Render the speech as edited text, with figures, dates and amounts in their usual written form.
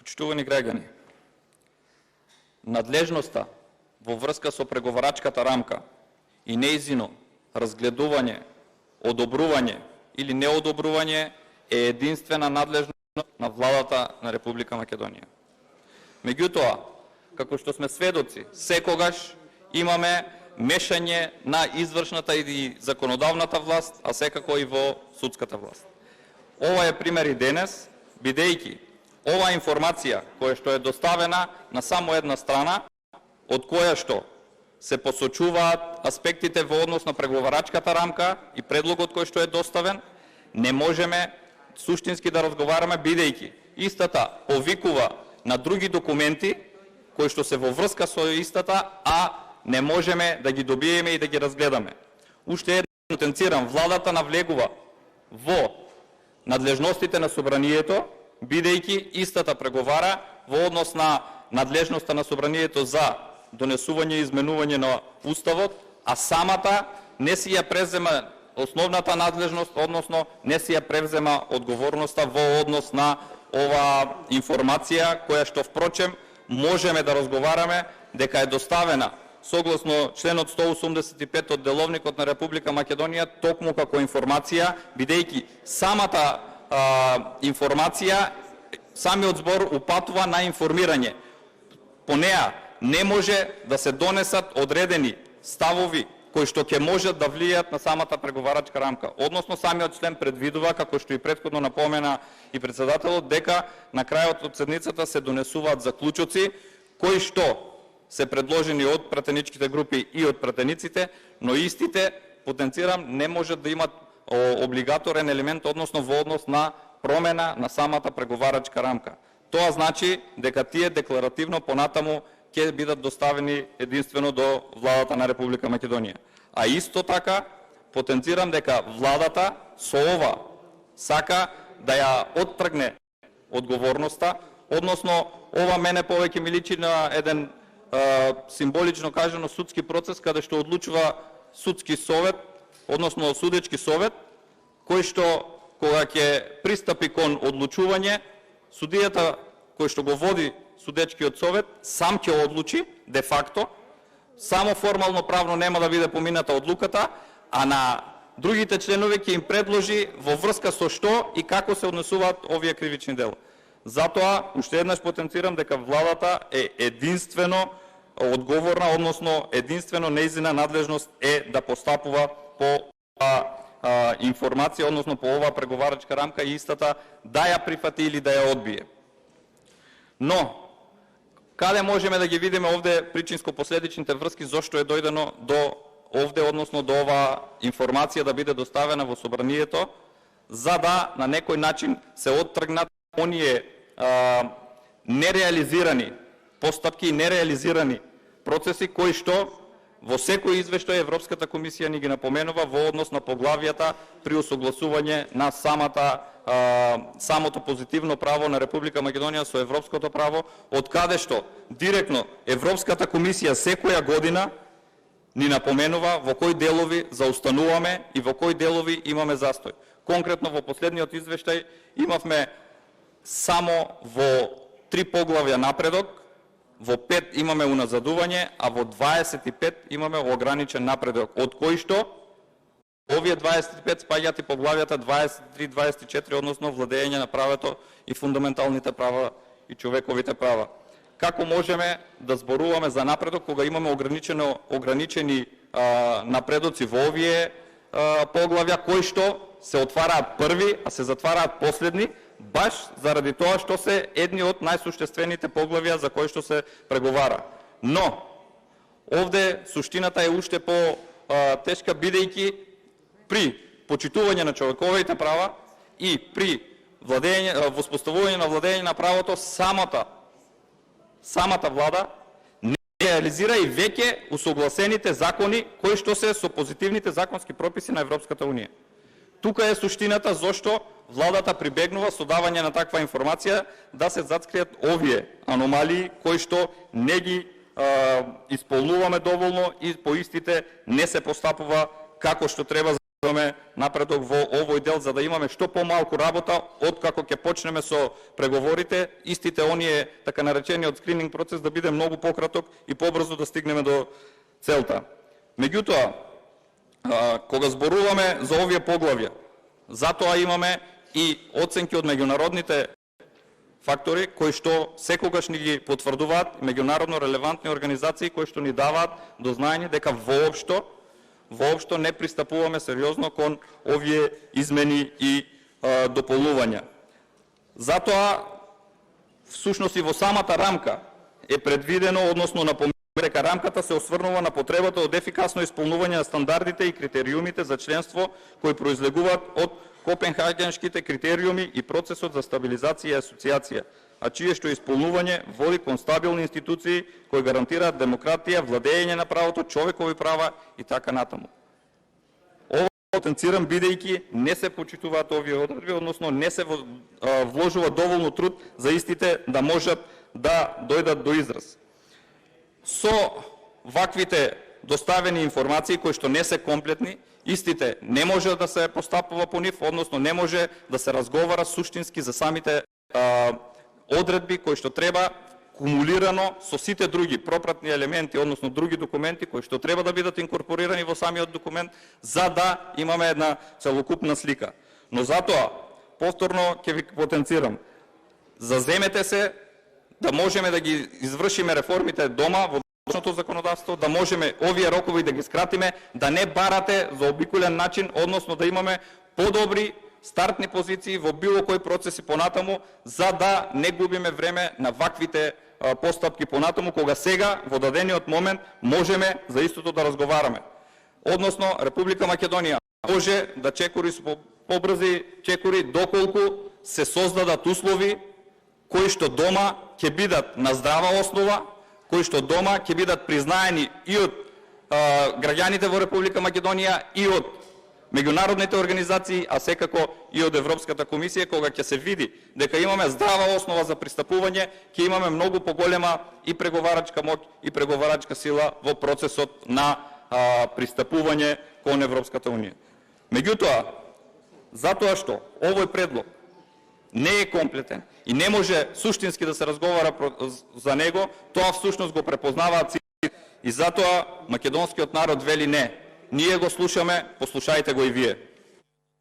Почитувани граѓани, надлежноста во врска со преговарачката рамка и нејзино разгледување, одобрување или неодобрување е единствена надлежност на владата на Република Македонија. Меѓутоа, како што сме сведоци, секогаш имаме мешање на извршната и законодавната власт, а секако и во судската власт. Ова е пример и денес, бидејќи ова информација која што е доставена на само една страна, од која што се посочуваат аспектите во однос на преговарачката рамка и предлогот кој што е доставен, не можеме суштински да разговараме, бидејќи истата повикува на други документи кои што се во врска со истата, а не можеме да ги добиеме и да ги разгледаме. Уште едно потенцирам, владата навлегува во надлежностите на собранието, бидејќи истата преговара во однос на надлежноста на собранието за донесување и изменување на Уставот, а самата не си ја презема основната надлежност, односно не си ја превзема одговорноста во однос на ова информација, која што впрочем можеме да разговараме дека е доставена согласно членот 185 од Деловникот на Република Македонија токму како информација, бидејќи самата информација, самиот збор упатува на информирање. По неа не може да се донесат одредени ставови кои што ќе можат да влијат на самата преговарачка рамка. Односно, самиот член предвидува, како што и претходно напомена и председателот, дека на крајот од седницата се донесуваат заклучоци кои што се предложени од пратеничките групи и од пратениците, но истите, потенцирам, не можат да имат облигаторен елемент, односно во однос на промена на самата преговарачка рамка. Тоа значи дека тие декларативно понатаму ќе бидат доставени единствено до владата на Република Македонија. А исто така потенцирам дека владата со ова сака да ја оттргне одговорноста, односно ова мене повеќе ми личи на еден символично кажано судски процес каде што одлучува судски совет, односно судечки совет, кој што кога ќе пристапи кон одлучување, судијата кој што го води судечкиот совет сам ќе одлучи де факто, само формално правно нема да биде помината одлуката, а на другите членови ќе им предложи во врска со што и како се однесуваат овие кривични дела. Затоа, уште еднаш потенцирам дека владата е единствено одговорна, односно единствено нејзина надлежност е да постапува по информација, односно по оваа преговарачка рамка и истата да ја прифати или да ја одбие. Но, каде можеме да ги видиме овде причинско-последичните врски, зошто е дојдено до овде, односно до оваа информација да биде доставена во собранието, за да на некој начин се оттргнат оние нереализирани постапки и нереализирани процеси кои што во секој извештај Европската комисија ни ги напоменува во однос на поглавијата при усогласување на самото позитивно право на Република Македонија со европското право, од каде што директно Европската комисија секоја година ни напоменува во кои делови заустануваме и во кои делови имаме застој. Конкретно во последниот извештај имавме само во 3 поглавја напредок, во 5 имаме уназадување, а во 25 имаме ограничен напредок, од кои што овие 25 спаѓаат и поглавјата 23-24, односно владење на правото и фундаменталните права и човековите права. Како можеме да зборуваме за напредок кога имаме ограничени напредоци во овие поглавја, кои што се отвараат први, а се затвараат последни, баш заради тоа што се едни од најсуштествените поглавја за кои што се преговара. Но, овде суштината е уште по-тешка, бидејќи при почитување на човековите права и при воспоставување на владење на правото, самата влада не реализира и веќе усогласените закони кои што се со позитивните законски прописи на Европската Унија. Тука е суштината зошто владата прибегнува со давање на таква информација да се зацкријат овие аномалии кои што не ги исполнуваме доволно и по истите не се постапува како што треба. имаме напредок во овој дел, за да имаме што помалку работа, откако ќе почнеме со преговорите, истите оние така наречениот скрининг процес да биде многу пократок и побрзо да стигнеме до целта. Меѓутоа, кога зборуваме за овие поглавја, затоа имаме и оценки од меѓународните фактори кои што секогаш ни ги потврдуваат, меѓународно релевантни организации кои што ни даваат до знаење дека воопшто не пристапуваме сериозно кон овие измени и дополнувања. Затоа, всушност и во самата рамка е предвидено, односно напомнуваме дека рамката се осврнува на потребата од ефикасно исполнување на стандардите и критериумите за членство кои произлегуваат од Копенхагенските критериуми и процесот за стабилизација и асоциација, а чие што исполнување води кон стабилни институции кои гарантираат демократија, владење на правото, човекови права и така натаму. Ова потенцирам бидејќи не се почитуваат овие одредби, односно не се вложува доволно труд за истите да можат да дојдат до израз. Со ваквите доставени информации кои што не се комплетни, истите не може да се постапува по нив, односно не може да се разговара суштински за самите одредби кои што треба кумулирано со сите други пропратни елементи, односно други документи кои што треба да бидат инкорпорирани во самиот документ за да имаме една целокупна слика. Но затоа повторно ќе ви потенцирам, заземете се да можеме да ги извршиме реформите дома во данъчното законодавство, да можеме овие рокови да ги скратиме, да не барате за обиколен начин, односно да имаме подобри стартни позиции во било кој процеси понатаму, за да не губиме време на ваквите постапки понатаму, кога сега во дадениот момент можеме за истото да разговараме. Односно, Република Македонија може да чекори со побрзи чекори доколку се создадат услови кои што дома ќе бидат на здрава основа, кои што дома ќе бидат признаени и од граѓаните во Република Македонија и од меѓународните организации, а секако и од Европската комисија, кога ќе се види дека имаме здрава основа за пристапување, ќе имаме многу поголема и преговарачка моќ и преговарачка сила во процесот на пристапување кон Европската унија. Меѓутоа, затоа што овој предлог не е комплетен и не може суштински да се разговара за него, тоа всушност го препознаваат сите и затоа македонскиот народ вели не. Ние го слушаме, послушајте го и вие.